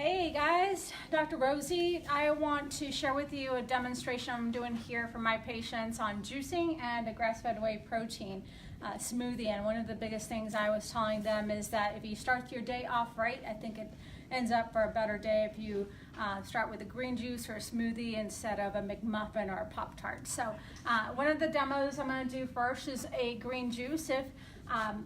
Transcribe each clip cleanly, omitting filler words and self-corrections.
Hey guys, Dr. Rosie. I want to share with you a demonstration I'm doing here for my patients on juicing and a grass-fed whey protein smoothie. And one of the biggest things I was telling them is that if you start your day off right, I think it ends up for a better day if you start with a green juice or a smoothie instead of a McMuffin or a Pop-Tart. So one of the demos I'm going to do first is a green juice. If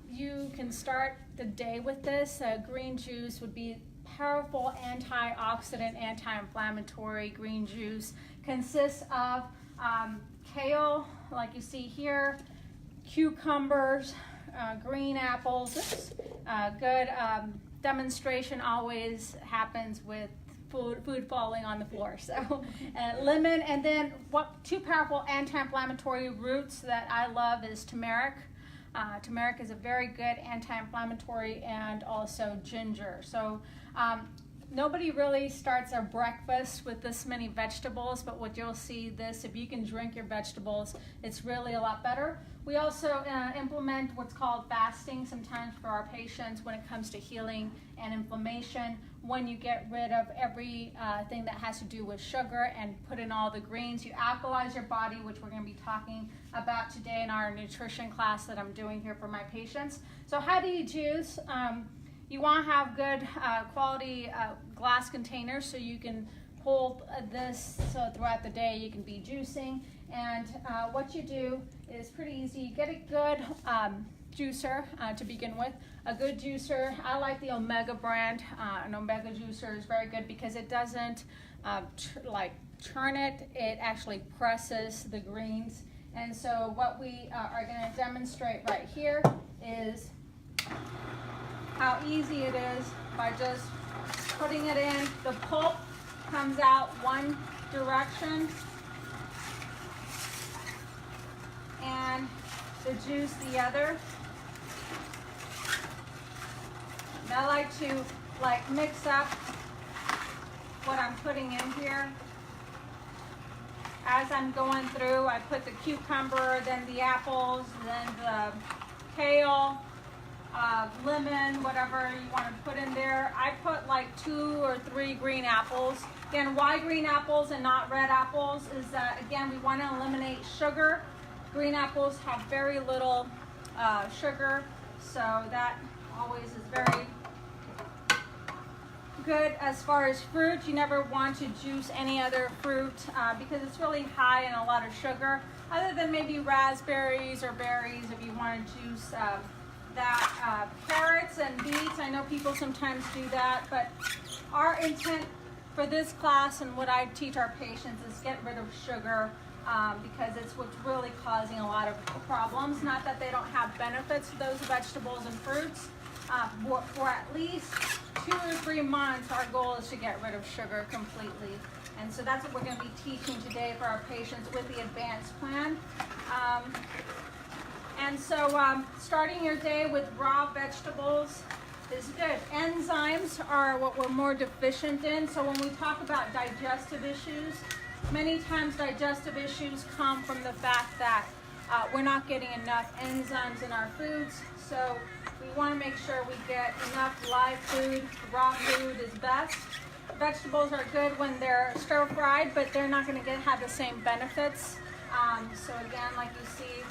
you can start the day with this, green juice would be powerful antioxidant, anti-inflammatory. Green juice consists of kale, like you see here, cucumbers, green apples. Good demonstration always happens with food falling on the floor. So lemon, and then two powerful anti-inflammatory roots that I love is turmeric. Turmeric is a very good anti-inflammatory, and also ginger. So nobody really starts their breakfast with this many vegetables, but what you'll see this, if you can drink your vegetables, it's really a lot better. We also implement what's called fasting sometimes for our patients when it comes to healing and inflammation. When you get rid of everything that has to do with sugar and put in all the greens, you alkalize your body, which we're going to be talking about today in our nutrition class that I'm doing here for my patients. So how do you juice? You want to have good quality glass containers so you can hold this so throughout the day you can be juicing. And what you do is pretty easy. You get a good juicer to begin with. A good juicer, I like the Omega brand. An Omega juicer is very good because it doesn't churn it, it actually presses the greens. And so what we are going to demonstrate right here is how easy it is by just putting it in. The pulp comes out one direction and the juice the other. And I like to mix up what I'm putting in here. As I'm going through, I put the cucumber, then the apples, then the kale, lemon, whatever you want to put in there. I put like 2 or 3 green apples. Again, why green apples and not red apples is that, again, we want to eliminate sugar. Green apples have very little sugar, so that always is very good. As far as fruit, you never want to juice any other fruit because it's really high in a lot of sugar, other than maybe raspberries or berries if you want to juice that. Carrots and beets, I know people sometimes do that, but our intent for this class and what I teach our patients is get rid of sugar because it's what's really causing a lot of problems. Not that they don't have benefits to those vegetables and fruits. For at least 2 or 3 months, our goal is to get rid of sugar completely. And so that's what we're going to be teaching today for our patients with the advanced plan. And so starting your day with raw vegetables is good. Enzymes are what we're more deficient in. So when we talk about digestive issues, many times digestive issues come from the fact that we're not getting enough enzymes in our foods. So we want to make sure we get enough live food. Raw food is best. Vegetables are good when they're stir-fried, but they're not going to have the same benefits. So again, like you see,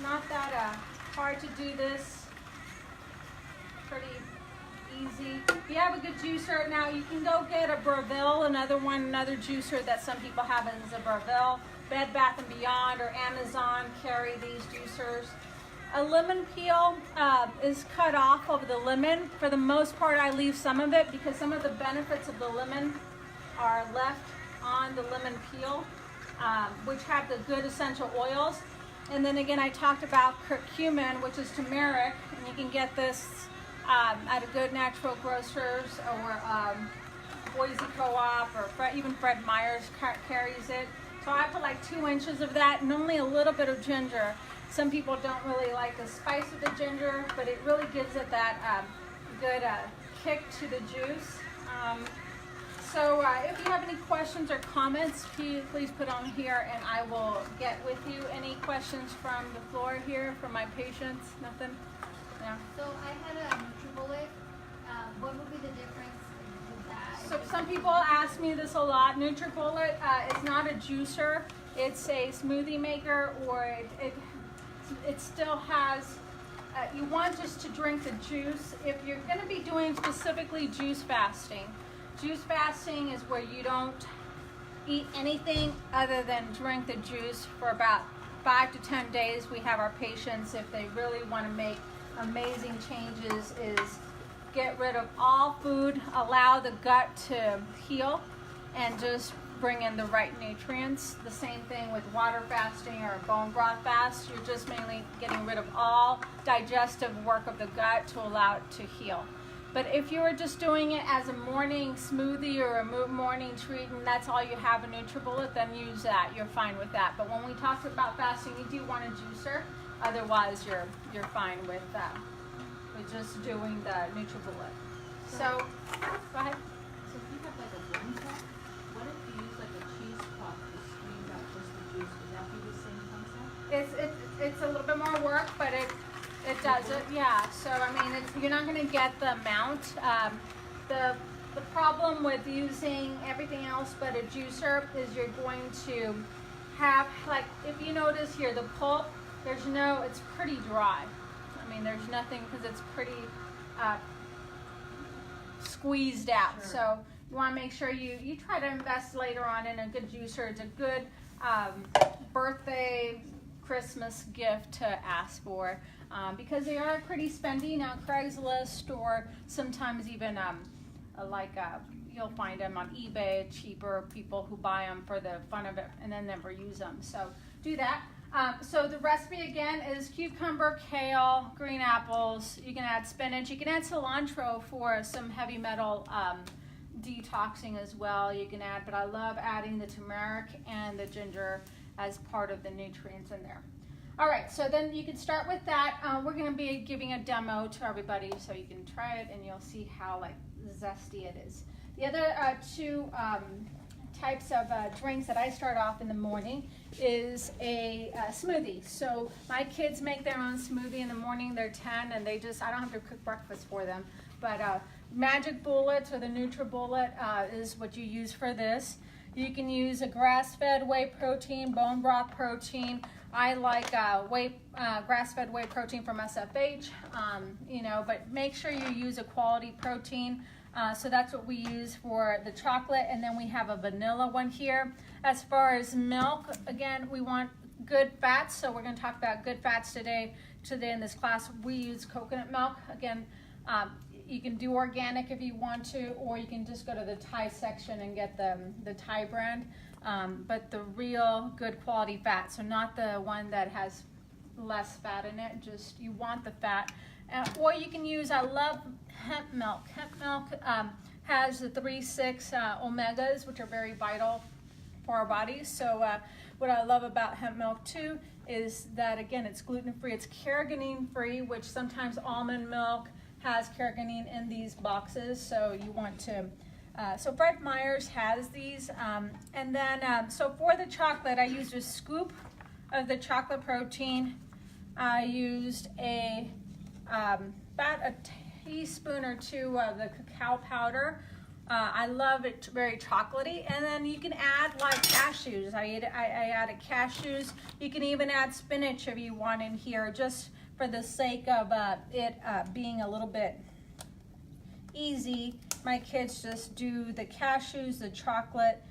not that hard to do this. Pretty easy. If you have a good juicer, now you can go get a Breville, another juicer that some people have is a Breville. Bed Bath & Beyond or Amazon carry these juicers. A lemon peel is cut off of the lemon. For the most part, I leave some of it because some of the benefits of the lemon are left on the lemon peel, which have the good essential oils. And then again, I talked about curcumin, which is turmeric, and you can get this at a good natural grocers or Boise Co-op, or even Fred Meyer's carries it. So I put like 2 inches of that and only a little bit of ginger. Some people don't really like the spice of the ginger, but it really gives it that good kick to the juice. So if you have any questions or comments, please put on here and I will get with you. Any questions from the floor here from my patients? Nothing? Yeah. So I had a NutriBullet. What would be the difference with that? So people ask me this a lot. NutriBullet is not a juicer. It's a smoothie maker, or it still has, you want just to drink the juice. If you're going to be doing specifically juice fasting is where you don't eat anything other than drink the juice for about 5 to 10 days. We have our patients, if they really want to make amazing changes, is get rid of all food, allow the gut to heal, and just bring in the right nutrients. The same thing with water fasting or bone broth fast. You're just mainly getting rid of all digestive work of the gut to allow it to heal. But if you were just doing it as a morning smoothie or a morning treat, and that's all you have, a NutriBullet, then use that. You're fine with that. But when we talk about fasting, you do want a juicer. Otherwise, you're fine with just doing the NutriBullet. So, go ahead. So if you have like a blend cup, what if you use like a cheesecloth to squeeze out just the juice? Would that be the same concept? It's a little bit more work, but it does it, yeah. So I mean, you're not going to get the amount. The problem with using everything else but a juicer is you're going to have, like, if you notice here, the pulp, it's pretty dry. I mean, there's nothing, because it's pretty squeezed out. Sure. So you want to make sure you try to invest later on in a good juicer. It's a good birthday, Christmas gift to ask for, because they are pretty spendy. Now, Craigslist, or sometimes even you'll find them on eBay, cheaper, people who buy them for the fun of it and then never use them. So do that. So the recipe again is cucumber, kale, green apples. You can add spinach. You can add cilantro for some heavy metal detoxing as well. You can add, but I love adding the turmeric and the ginger as part of the nutrients in there. All right, so then you can start with that. We're going to be giving a demo to everybody so you can try it and you'll see how zesty it is. The other two types of drinks that I start off in the morning is a smoothie. So my kids make their own smoothie in the morning. They're 10 and I don't have to cook breakfast for them. But Magic Bullets or the NutriBullet is what you use for this. You can use a grass-fed whey protein, bone broth protein. I like grass-fed whey protein from SFH, but make sure you use a quality protein. So that's what we use for the chocolate, and then we have a vanilla one here. As far as milk, again, we want good fats, so we're going to talk about good fats today in this class. We use coconut milk. Again, you can do organic if you want to, or you can just go to the Thai section and get the Thai brand, but the real good quality fat, so not the one that has less fat in it, just you want the fat. Or you can use, I love hemp milk. Hemp milk has the 3,6 omegas, which are very vital for our bodies. So what I love about hemp milk too is that, again, it's gluten-free, it's carrageenan-free, which sometimes almond milk has carrageenan in these boxes, so you want to, so Fred Meyer's has these. And then, so for the chocolate, I used a scoop of the chocolate protein. I used about a teaspoon or two of the cacao powder. I love it very chocolatey. And then you can add like cashews. I added cashews. You can even add spinach if you want in here, just for the sake of it being a little bit easy. My kids just do the cashews, the chocolate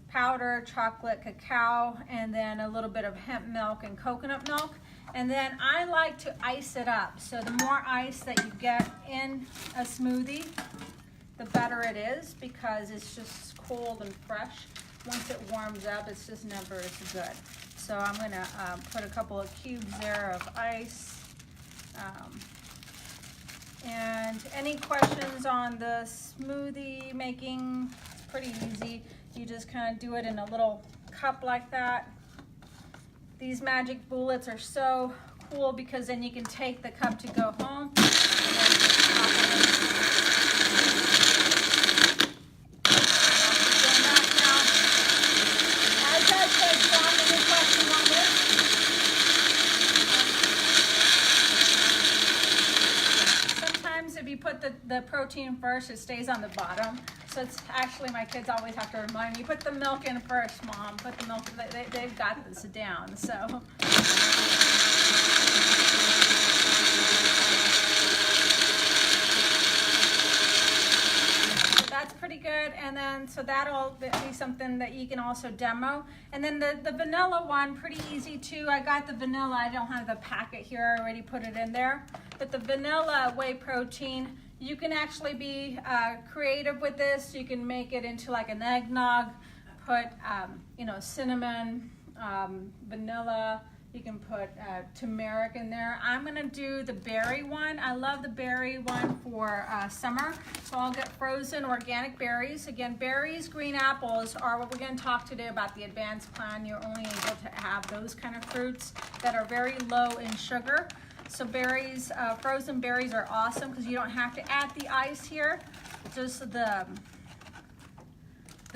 powder, chocolate cacao, and then a little bit of hemp milk and coconut milk. And then I like to ice it up. So the more ice that you get in a smoothie, the better it is, because it's just cold and fresh. Once it warms up, it's just never as good. So I'm gonna put a couple of cubes there of ice. And any questions on the smoothie making? It's pretty easy. You just kind of do it in a little cup like that. These Magic Bullets are so cool because then you can take the cup to go home. As I said, John, any questions on this? Sometimes if you put the protein protein first, it stays on the bottom. So it's actually, my kids always have to remind me, put the milk in first, Mom, put the milk in. They've got this down, so. That's pretty good, and then so that'll be something that you can also demo. And then the vanilla one, pretty easy too. I got the vanilla, I don't have the packet here, I already put it in there. But the vanilla whey protein, you can actually be creative with this. You can make it into like an eggnog, put you know, cinnamon, vanilla. You can put turmeric in there. I'm gonna do the berry one. I love the berry one for summer. So I'll get frozen organic berries. Again, berries, green apples are what we're gonna talk today about the advanced plan. You're only able to have those kind of fruits that are very low in sugar. So berries, frozen berries are awesome because you don't have to add the ice here. Just the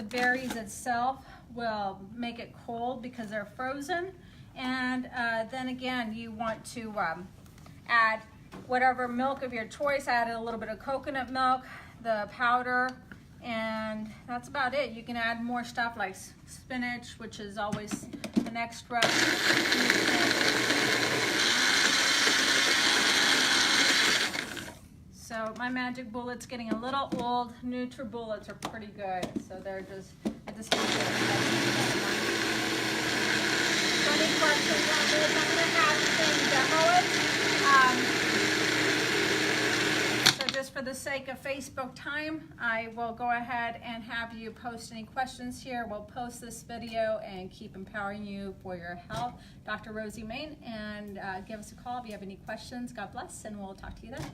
berries itself will make it cold because they're frozen. And then again, you want to add whatever milk of your choice. I added a little bit of coconut milk, the powder, and that's about it. You can add more stuff like spinach, which is always an extra. So my Magic Bullet's getting a little old. NutriBullets are pretty good, so they're just, I just have to. Any questions on this? I'm going to have Shane demo it. So just for the sake of Facebook time, I will go ahead and have you post any questions here. We'll post this video and keep empowering you for your health. Dr. Rosie Main, and give us a call if you have any questions. God bless, and we'll talk to you then.